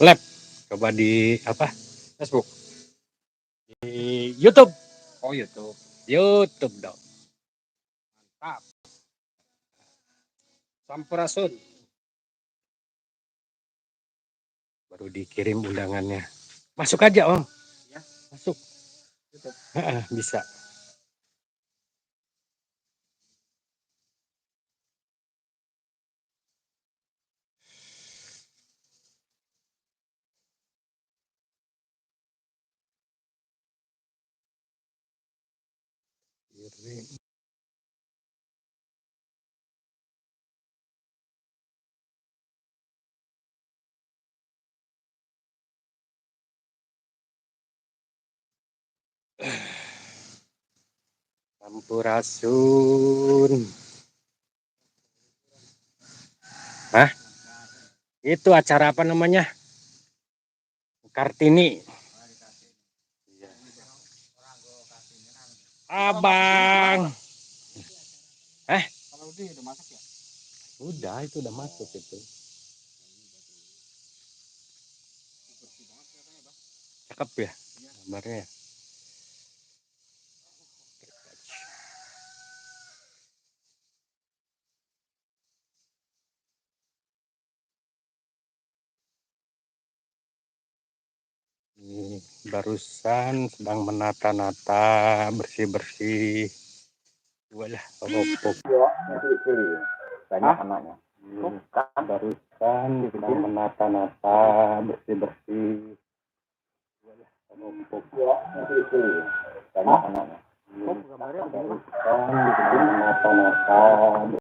Lab. Coba di apa? Facebook. Di YouTube. Oh YouTube. YouTube dong. Mantap. Sampurasun. Baru dikirim undangannya. Masuk aja Om. Ya. Masuk. YouTube. Bisa. Sampurasun. Hah? Itu acara apa namanya? Kartini. Abang. Kalau udah masuk ya? Udah, itu udah masuk itu. Cakep ya gambarnya. Ini barusan sedang menata-nata, bersih-bersih. Walah, ropok. Banyak anaknya. Barusan sedang menata-nata, bersih-bersih. Walah, ropok. Banyak anaknya. Barusan sedang menata-nata.